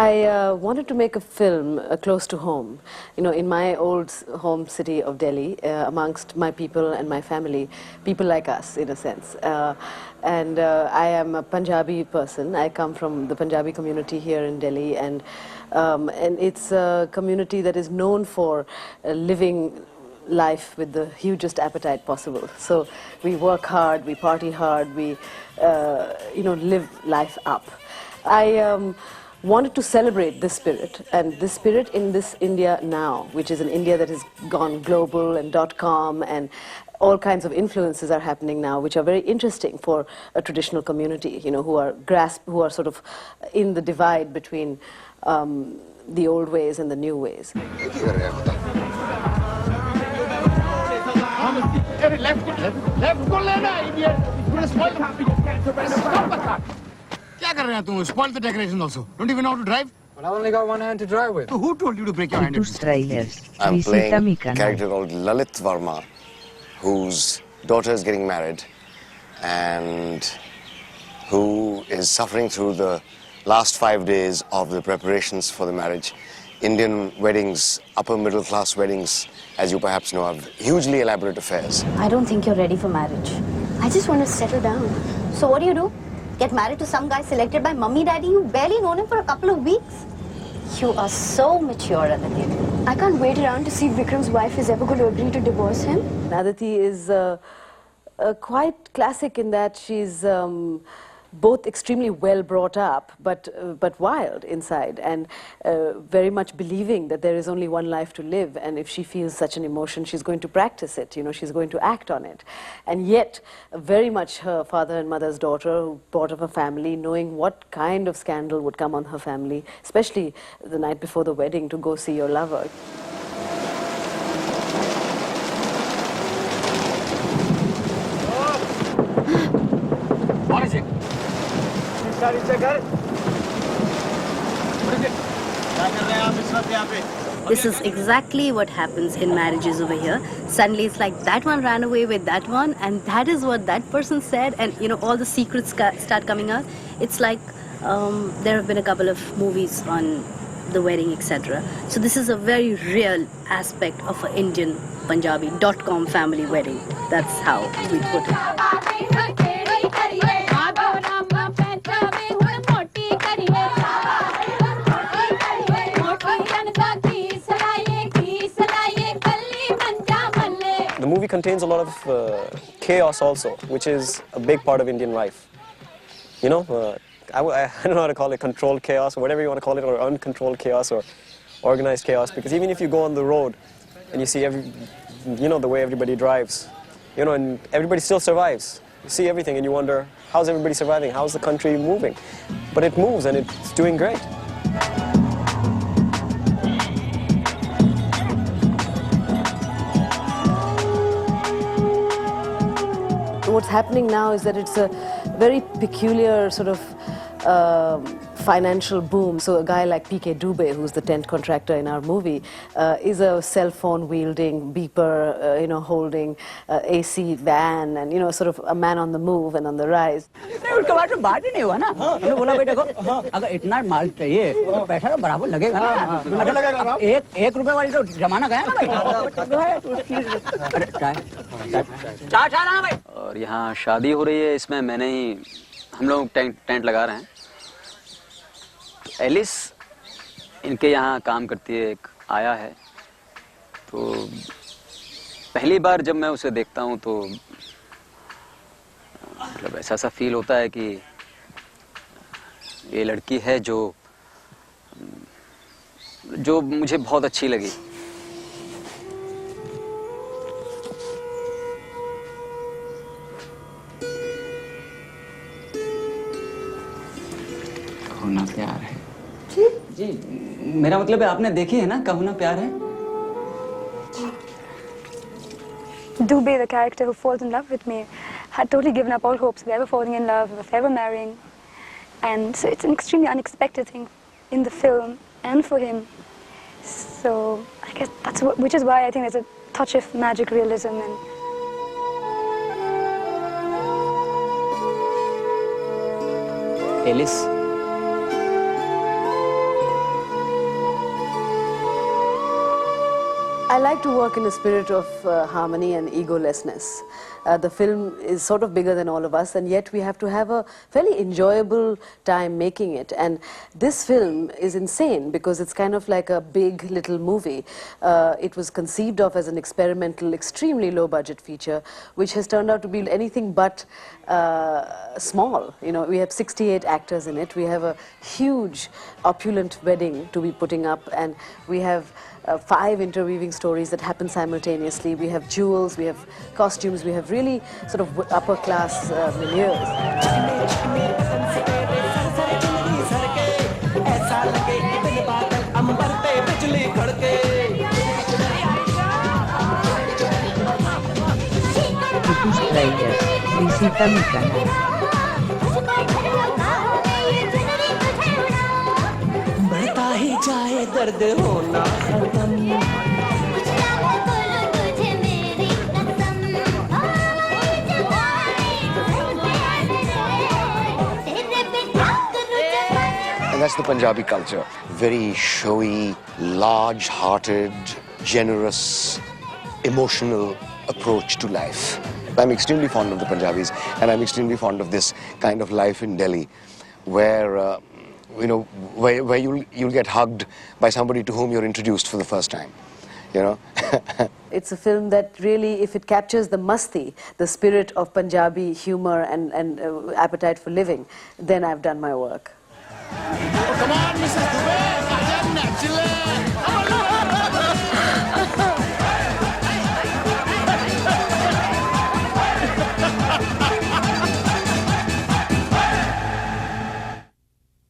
I wanted to make a film close to home, in my old home city of Delhi, amongst my people and my family, people like us, in a sense. I am a Punjabi person. I come from the Punjabi community here in Delhi, and it's a community that is known for living life with the hugest appetite possible. So we work hard, we party hard, we live life up. I wanted to celebrate this spirit, and this spirit in this India now, which is an India that has gone global, and .com, and all kinds of influences are happening now, which are very interesting for a traditional community, who are sort of in the divide between the old ways and the new ways. Left go lena, idiot. You're gonna spoil the What are you doing? Spoil the decoration also. Don't even know how to drive? Well, I only got one hand to drive with. So who told you to break your hand? Trailers. I'm playing a character called Lalit Varma, whose daughter is getting married and who is suffering through the last 5 days of the preparations for the marriage. Indian weddings, upper middle class weddings, as you perhaps know, are hugely elaborate affairs. I don't think you're ready for marriage. I just want to settle down. So what do? Get married to some guy selected by mummy daddy? You barely known him for a couple of weeks. You are so mature, Aditi. I can't wait around to see if Vikram's wife is ever going to agree to divorce him. Aditi is quite classic in that she's both extremely well brought up, but wild inside, and very much believing that there is only one life to live, and if she feels such an emotion, she's going to practice it, she's going to act on it. And yet, very much her father and mother's daughter, who brought up a family, knowing what kind of scandal would come on her family, especially the night before the wedding, to go see your lover. What is it? This is exactly what happens in marriages over here. Suddenly it's like that one ran away with that one, and that is what that person said, and all the secrets start coming out. It's like there have been a couple of movies on the wedding, etc. So this is a very real aspect of an Indian Punjabi .com family wedding. That's how we put it. The movie contains a lot of chaos also, which is a big part of Indian life. I don't know how to call it, controlled chaos or whatever you want to call it, or uncontrolled chaos or organized chaos, because even if you go on the road and you see the way everybody drives, and everybody still survives. You see everything and you wonder, how's everybody surviving? How's the country moving? But it moves and it's doing great. What's happening now is that it's a very peculiar sort of financial boom. So a guy like P.K. Dubey, who's the tent contractor in our movie, is a cell phone wielding, beeper, holding AC van, and sort of a man on the move and on the rise. उसके बाद तो बात ही नहीं हुआ ना हमने बोला बेटे को अगर इतना माल चाहिए तो पैसा तो बराबर लगेगा ना एक रुपए वाली तो जमाना गया ना भाई और यहाँ शादी हो रही है इसमें हम लोग टेंट लगा रहे हैं एलिस इनके यहाँ काम करती है एक आया है तो पहली बार जब मैं उसे देखता हूँ तो मतलब ऐसा सा फील होता है कि ये लड़की है जो मुझे बहुत अच्छी लगी होना प्यार है जी मेरा मतलब है आपने देखी है ना कहो ना प्यार है Dubey, the character who falls in love with me, had totally given up all hopes of ever falling in love, of ever marrying. And so it's an extremely unexpected thing in the film and for him. So I guess which is why I think there's a touch of magic realism and Alice I like to work in a spirit of harmony and egolessness. The film is sort of bigger than all of us, and yet we have to have a fairly enjoyable time making it. And this film is insane because it's kind of like a big little movie. It was conceived of as an experimental, extremely low-budget feature, which has turned out to be anything but small. You know, we have 68 actors in it. We have a huge, opulent wedding to be putting up, and we have 5 interweaving stories that happen simultaneously. We have jewels, we have costumes, we have really sort of upper class milieus. Tráiler, visita mi canal. बढ़ता ही जाए दर्द होना And that's the Punjabi culture. Very showy, large-hearted, generous, emotional approach to life. I'm extremely fond of the Punjabis, and I'm extremely fond of this kind of life in Delhi, where you know, where you'll get hugged by somebody to whom you're introduced for the first time, you know. It's a film that really, if it captures the masti, the spirit of Punjabi humor and appetite for living, then I've done my work. Oh, come on, Mrs. Dubey,